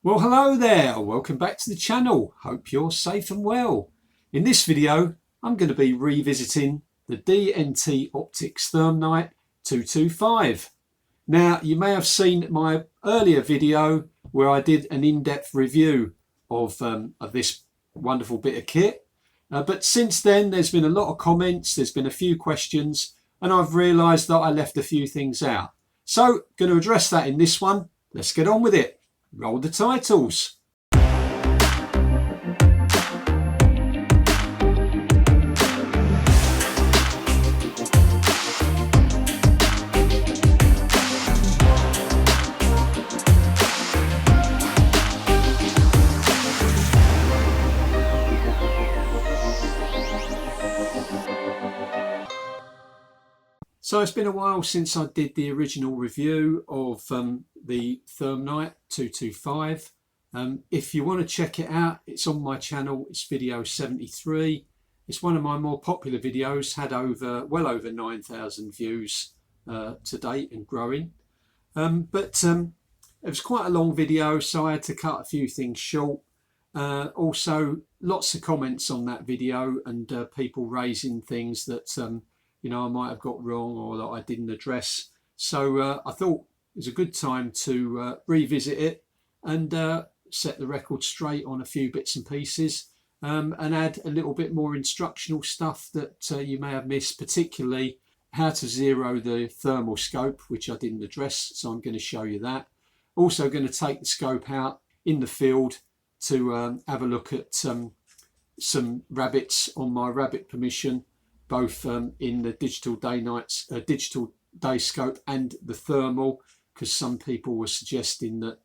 Well, hello there, welcome back to the channel. Hope you're safe and well. In this video, I'm going to be revisiting the DNT Optics Thermite 225. Now, you may have seen my earlier video where I did an in-depth review of this wonderful bit of kit. But since then, there's been a lot of comments, there's been a few questions, and I've realised that I left a few things out. So, going to address that in this one. Let's get on with it. Roll the titles. So it's been a while since I did the original review of the Thermite 225. If you want to check it out, it's on my channel. It's video 73. It's one of my more popular videos, had well over 9,000 views to date and growing. It was quite a long video, so I had to cut a few things short. Also, lots of comments on that video and people raising things that I might have got wrong or that I didn't address. So I thought it was a good time to revisit it and set the record straight on a few bits and pieces and add a little bit more instructional stuff that you may have missed, particularly how to zero the thermal scope, which I didn't address, so I'm going to show you that. Also going to take the scope out in the field to have a look at some rabbits on my rabbit permission, both in the digital day scope and the thermal, because some people were suggesting that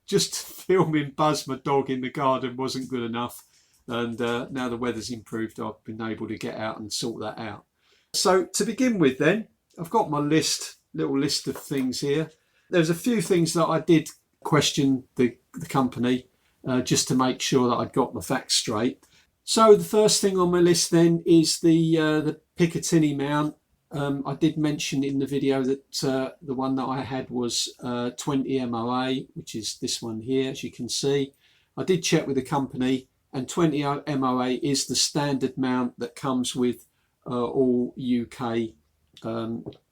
just filming Buzz my dog in the garden wasn't good enough, and now the weather's improved, I've been able to get out and sort that out. So to begin with, then I've got my little list of things here. There's a few things that I did question the company just to make sure that I'd got the facts straight. So the first thing on my list then is the Picatinny mount. I did mention in the video that the one that I had was 20 MOA, which is this one here, as you can see. I did check with the company, and 20 MOA is the standard mount that comes with all UK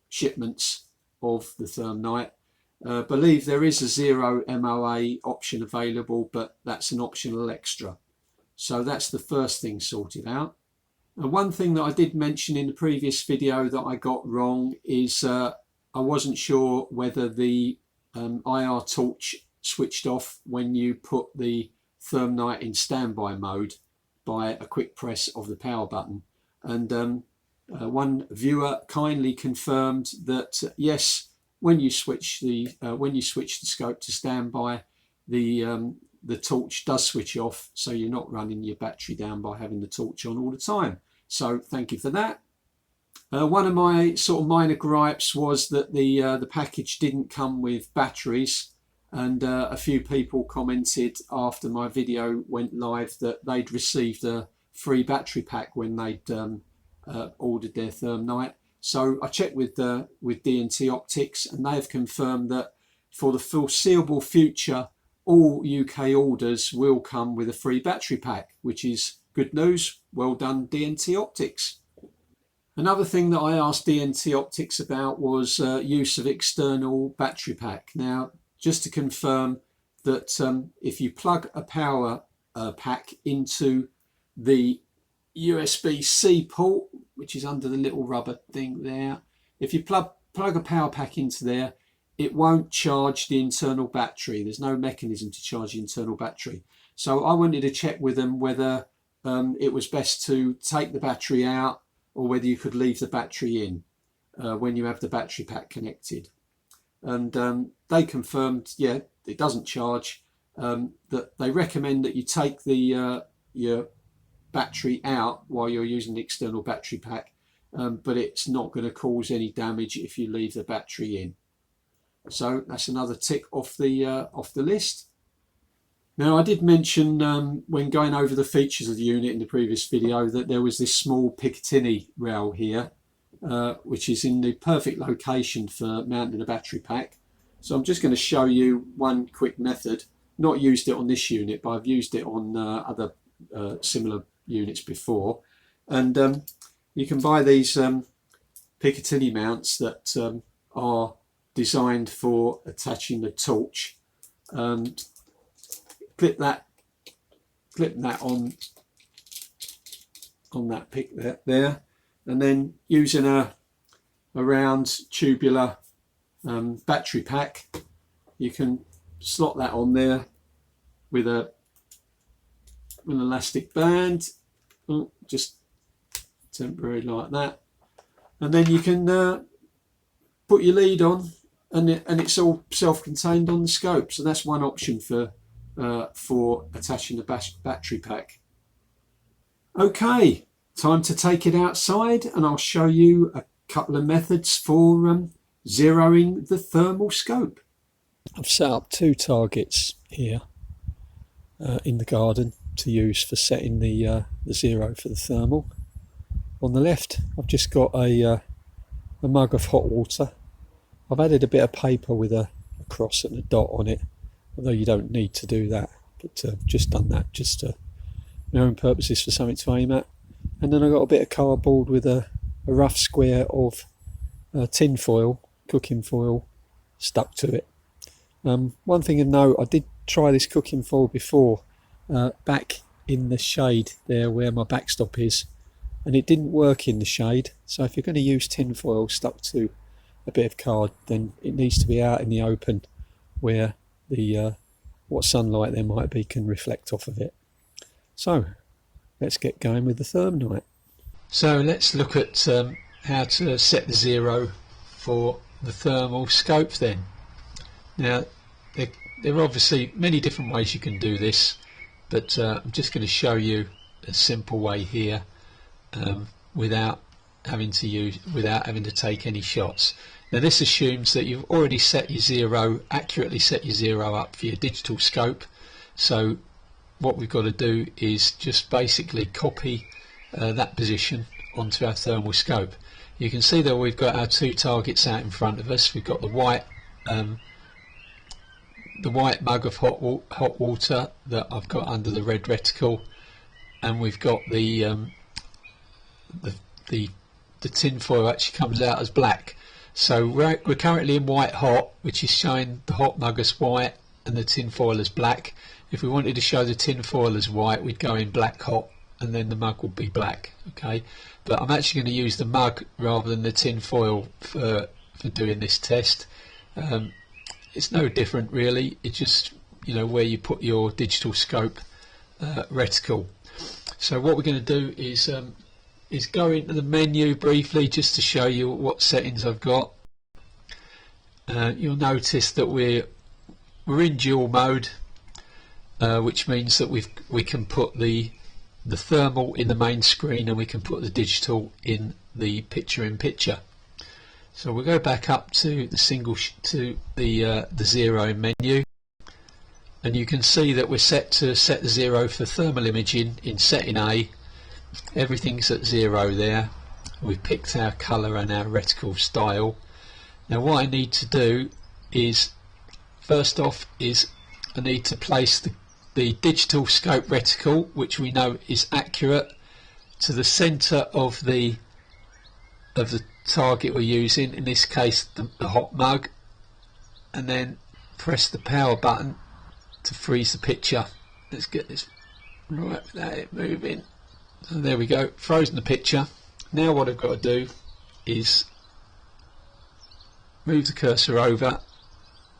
shipments of the Thermite. I believe there is a 0 MOA option available, but that's an optional extra. So that's the first thing sorted out. And one thing that I did mention in the previous video that I got wrong is I wasn't sure whether the IR torch switched off when you put the Thermite in standby mode by a quick press of the power button. And one viewer kindly confirmed that yes, when you switch the scope to standby, the torch does switch off, so you're not running your battery down by having the torch on all the time. So thank you for that. One of my sort of minor gripes was that the package didn't come with batteries, and a few people commented after my video went live that they'd received a free battery pack when they'd ordered their Thermite. So I checked with DNT Optics, and they have confirmed that for the foreseeable future, all UK orders will come with a free battery pack, which is good news. Well done, DNT Optics. Another thing that I asked DNT Optics about was use of external battery pack. Now, just to confirm that if you plug a power pack into the USB-C port, which is under the little rubber thing there, if you plug a power pack into there, it won't charge the internal battery. There's no mechanism to charge the internal battery. So I wanted to check with them whether it was best to take the battery out or whether you could leave the battery in when you have the battery pack connected. And they confirmed, yeah, it doesn't charge, that they recommend that you take your battery out while you're using the external battery pack, but it's not going to cause any damage if you leave the battery in. So that's another tick off the list. Now, I did mention when going over the features of the unit in the previous video that there was this small Picatinny rail here, which is in the perfect location for mounting a battery pack. So I'm just going to show you one quick method. Not used it on this unit, but I've used it on other similar units before. And you can buy these Picatinny mounts that are designed for attaching the torch. Clip that on that pick there, and then using a round tubular battery pack, you can slot that on there with an elastic band, just temporary like that, and then you can put your lead on, and it's all self-contained on the scope. So that's one option for attaching the battery pack. Okay, time to take it outside, and I'll show you a couple of methods for zeroing the thermal scope. I've set up two targets here in the garden to use for setting the zero for the thermal. On the left, I've just got a mug of hot water. I've added a bit of paper with a cross and a dot on it, although you don't need to do that, but just done that just to my own purposes, for something to aim at. And then I've got a bit of cardboard with a rough square of tin foil, cooking foil, stuck to it. One thing to note, I did try this cooking foil before back in the shade there where my backstop is, and it didn't work in the shade. So if you're going to use tin foil stuck to a bit of card, then it needs to be out in the open where the what sunlight there might be can reflect off of it. So let's get going with the Thermite. So let's look at how to set the zero for the thermal scope then. Now there are obviously many different ways you can do this, but I'm just going to show you a simple way here without having to take any shots. Now this assumes that you've already set your zero, accurately set your zero up for your digital scope. So what we've got to do is just basically copy that position onto our thermal scope. You can see that we've got our two targets out in front of us. We've got the white mug of hot water that I've got under the red reticle, and we've got the tin foil actually comes out as black. So we're currently in white hot, which is showing the hot mug as white and the tin foil as black. If we wanted to show the tin foil as white, we'd go in black hot, and then the mug would be black. Okay, but I'm actually going to use the mug rather than the tin foil for doing this test. It's no different really. It's just, you know, where you put your digital scope reticle. So what we're going to do is go into the menu briefly just to show you what settings I've got. You'll notice that we're in dual mode, which means that we can put the thermal in the main screen, and we can put the digital in the picture-in-picture. So we'll go back up to the zero menu, and you can see that we're set to set the zero for thermal imaging in setting A. Everything's at zero there. We've picked our colour and our reticle style. Now what I need to do is, first off, I need to place the digital scope reticle, which we know is accurate, to the centre of the target we're using, in this case the hot mug, and then press the power button to freeze the picture. Let's get this right without it moving. And there we go, frozen the picture. Now what I've got to do is move the cursor over,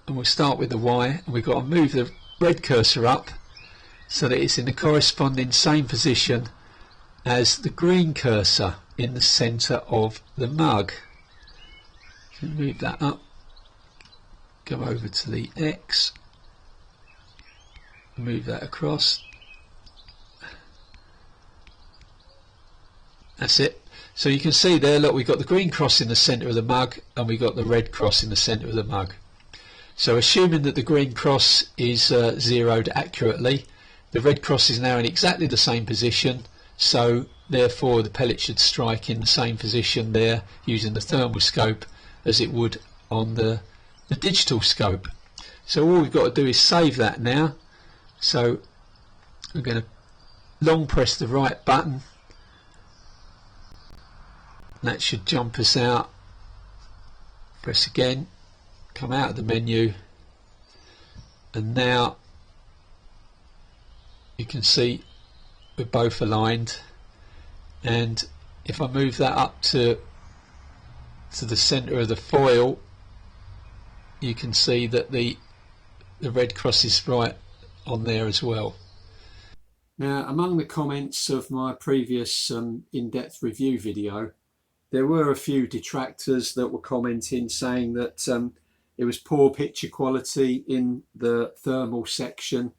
and we'll start with the Y, and we've got to move the red cursor up so that it's in the corresponding same position as the green cursor in the centre of the mug. So move that up, go over to the X, move that across. That's it. So you can see there, look, we've got the green cross in the centre of the mug, and we've got the red cross in the centre of the mug. So assuming that the green cross is zeroed accurately, the red cross is now in exactly the same position, so therefore the pellet should strike in the same position there using the thermal scope as it would on the the digital scope. So all we've got to do is save that now. So I'm going to long press the right button. That should jump us out. Press again, come out of the menu, and now you can see we're both aligned. And if I move that up to the center of the foil, you can see that the red cross is right on there as well. Now, among the comments of my previous in-depth review video, there were a few detractors that were commenting saying that it was poor picture quality in the thermal section,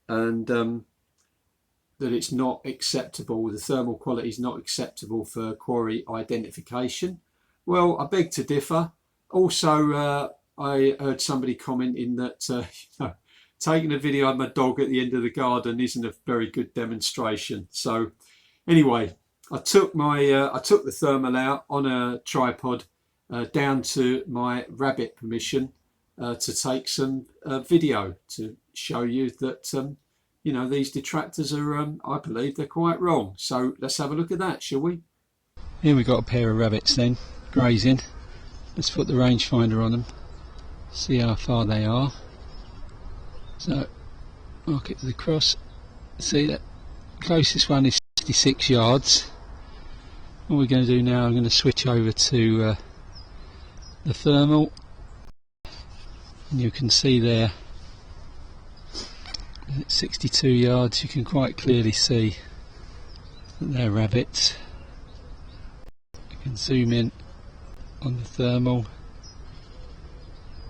and that it's not acceptable, the thermal quality is not acceptable for quarry identification. Well, I beg to differ. Also, I heard somebody commenting that taking a video of my dog at the end of the garden isn't a very good demonstration. So anyway, I took the thermal out on a tripod down to my rabbit permission to take some video to show you that you know, these detractors are I believe they're quite wrong. So let's have a look at that, shall we? Here we've got a pair of rabbits then grazing. Let's put the rangefinder on them, see how far they are. So mark it to the cross. See that closest one is 66 yards. What we're going to do now, I'm going to switch over to the thermal, and you can see there at 62 yards you can quite clearly see that they're rabbits. You can zoom in on the thermal,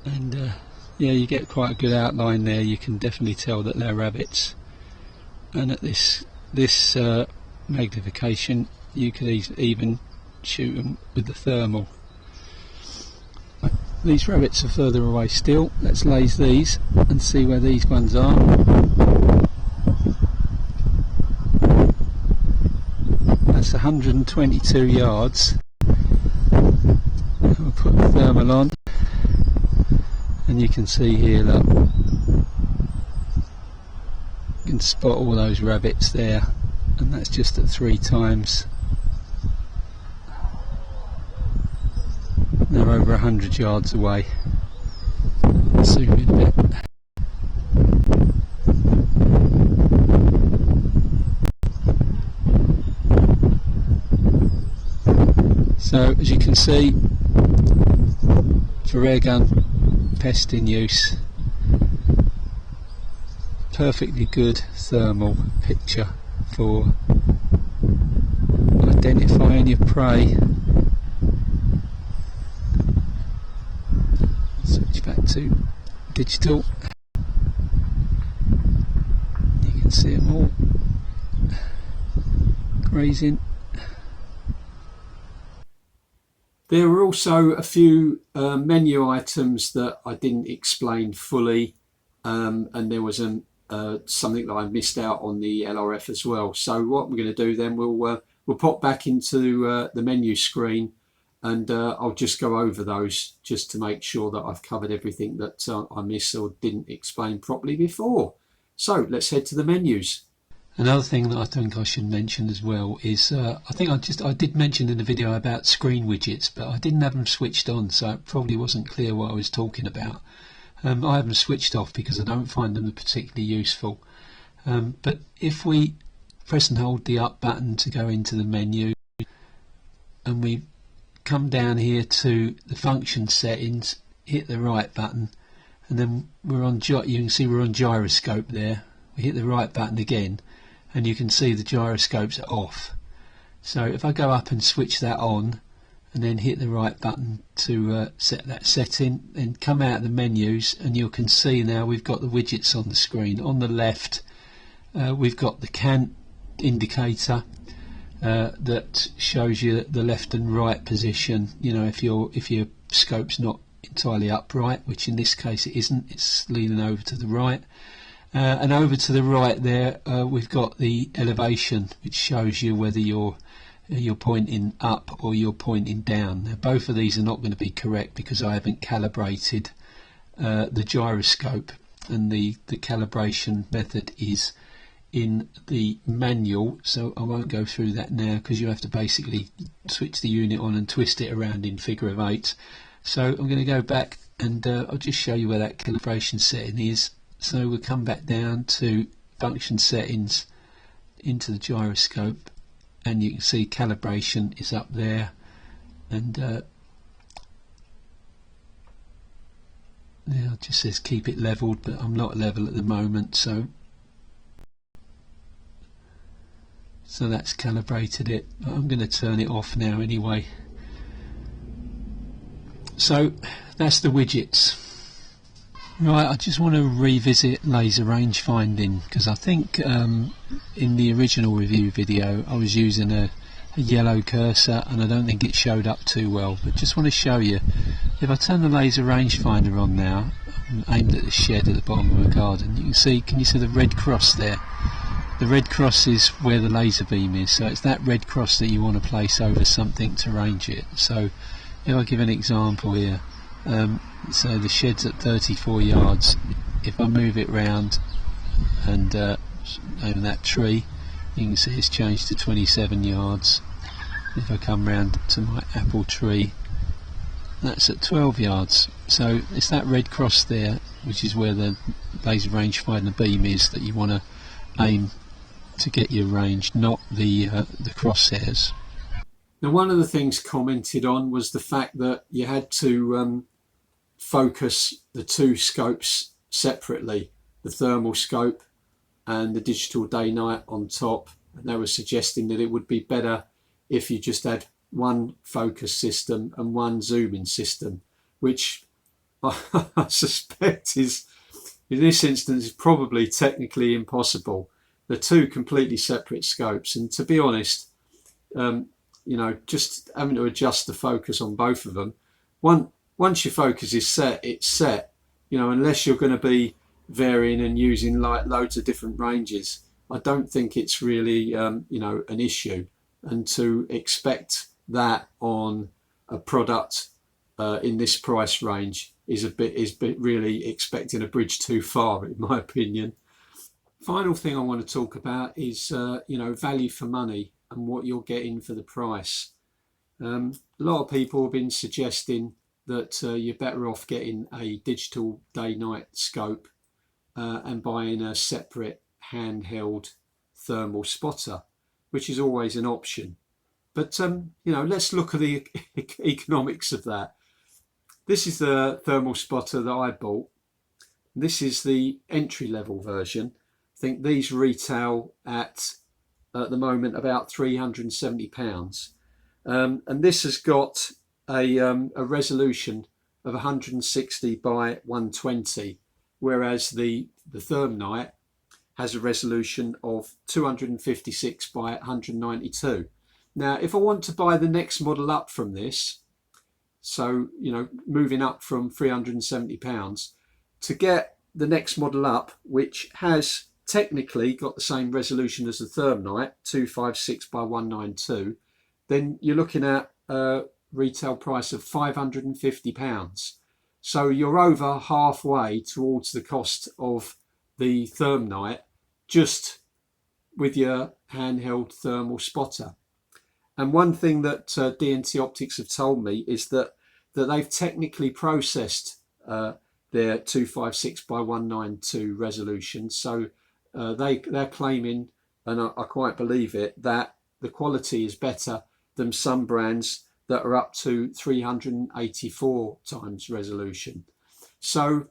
and yeah, you get quite a good outline there. You can definitely tell that they're rabbits, and at this magnification you could even shoot them with the thermal. These rabbits are further away still. Let's laze these and see where these ones are. That's 122 yards. I'll put the thermal on, and you can see here, look, you can spot all those rabbits there, and that's just at 3 times. They're over 100 yards away. Zoom in a bit. So as you can see, for airgun pest in use, perfectly good thermal picture for identifying your prey. Switch back to digital. You can see them all grazing. There were also a few menu items that I didn't explain fully, and there was something that I missed out on the LRF as well. So what we're going to do then, we'll pop back into the menu screen, and I'll just go over those just to make sure that I've covered everything that I missed or didn't explain properly before. So let's head to the menus. Another thing that I think I should mention as well is I think I did mention in the video about screen widgets, but I didn't have them switched on, so it probably wasn't clear what I was talking about. I have them switched off because I don't find them particularly useful. But if we press and hold the up button to go into the menu, and we come down here to the function settings, hit the right button, and then we're on, you can see we're on gyroscope there. We hit the right button again, and you can see the gyroscopes are off. So if I go up and switch that on, and then hit the right button to set that setting, then come out of the menus, and you can see now we've got the widgets on the screen. On the left we've got the cant indicator that shows you the left and right position. You know, if your scope's not entirely upright, which in this case it isn't, it's leaning over to the right. And over to the right there we've got the elevation, which shows you whether you're pointing up or you're pointing down. Now both of these are not going to be correct because I haven't calibrated the gyroscope, and the calibration method is in the manual, so I won't go through that now because you have to basically switch the unit on and twist it around in figure of 8. So I'm going to go back and I'll just show you where that calibration setting is. So we'll come back down to function settings, into the gyroscope, and you can see calibration is up there, and now it just says keep it leveled, but I'm not level at the moment, so that's calibrated it. I'm going to turn it off now anyway. So that's the widgets. Right, I just want to revisit laser range finding, because I think in the original review video I was using a yellow cursor and I don't think it showed up too well, but just want to show you, if I turn the laser rangefinder on now, I'm aimed at the shed at the bottom of the garden, you can see, can you see the red cross there? The red cross is where the laser beam is, so it's that red cross that you want to place over something to range it. So if I give an example here, so the shed's at 34 yards. If I move it round and over that tree, you can see it's changed to 27 yards. If I come round to my apple tree, that's at 12 yards. So it's that red cross there, which is where the laser rangefinder beam is, that you want to aim to get your range, not the crosshairs. Now, one of the things commented on was the fact that you had to focus the two scopes separately, the thermal scope and the digital day-night on top, and they were suggesting that it would be better if you just had one focus system and one zooming system, which I suspect is, in this instance, is probably technically impossible. They're two completely separate scopes, and to be honest, you know, just having to adjust the focus on both of them, once your focus is set, it's set. You know, unless you're going to be varying and using like loads of different ranges, I don't think it's really you know, an issue. And to expect that on a product in this price range is really expecting a bridge too far, in my opinion. Final thing I want to talk about is you know, value for money and what you're getting for the price. A lot of people have been suggesting that you're better off getting a digital day-night scope and buying a separate handheld thermal spotter, which is always an option. But you know, let's look at the economics of that. This is the thermal spotter that I bought. This is the entry-level version. I think these retail at the moment about £370, and this has got a resolution of 160 by 120, whereas the Thermite has a resolution of 256 by 192. Now, if I want to buy the next model up from this, so you know, moving up from £370, to get the next model up, which has technically got the same resolution as the Thermite, 256 by 192, then you're looking at retail price of £550. So you're over halfway towards the cost of the Thermite just with your handheld thermal spotter. And one thing that DNT Optics have told me is that they've technically processed their 256 by 192 resolution. So they're claiming, and I quite believe it, that the quality is better than some brands that are up to 384 times resolution. So,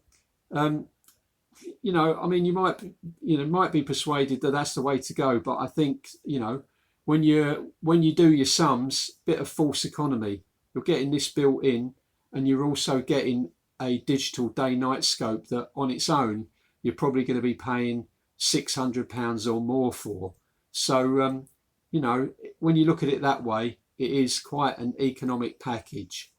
you know, I mean, you might be persuaded that that's the way to go, but I think, you know, when you do your sums, bit of false economy. You're getting this built in, and you're also getting a digital day-night scope that, on its own, you're probably going to be paying £600 or more for. So, you know, when you look at it that way, it is quite an economic package.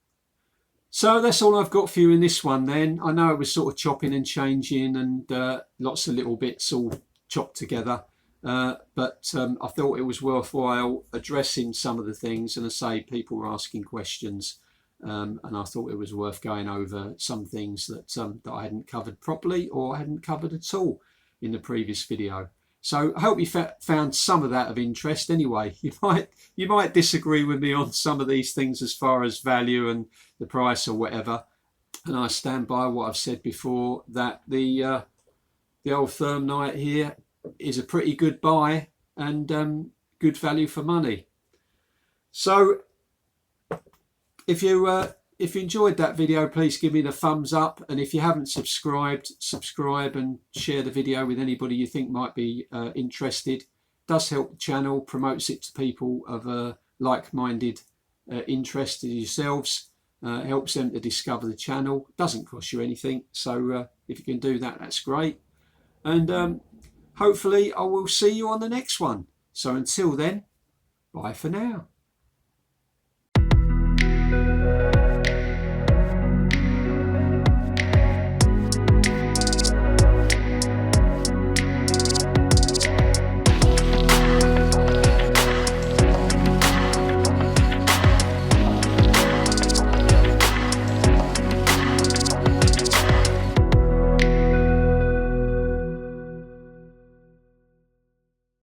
So that's all I've got for you in this one then. I know it was sort of chopping and changing and lots of little bits all chopped together. But I thought it was worthwhile addressing some of the things, and I say people were asking questions. and I thought it was worth going over some things that I hadn't covered properly or hadn't covered at all in the previous video. So I hope you found some of that of interest. Anyway, you might disagree with me on some of these things as far as value and the price or whatever, and I stand by what I've said before, that the old Thermite here is a pretty good buy and good value for money. So if you enjoyed that video, please give me the thumbs up, and if you haven't subscribed, subscribe and share the video with anybody you think might be interested. It does help the channel, promotes it to people of a like-minded interest in yourselves, helps them to discover the channel. It doesn't cost you anything, so if you can do that, that's great. And hopefully I will see you on the next one. So until then, bye for now.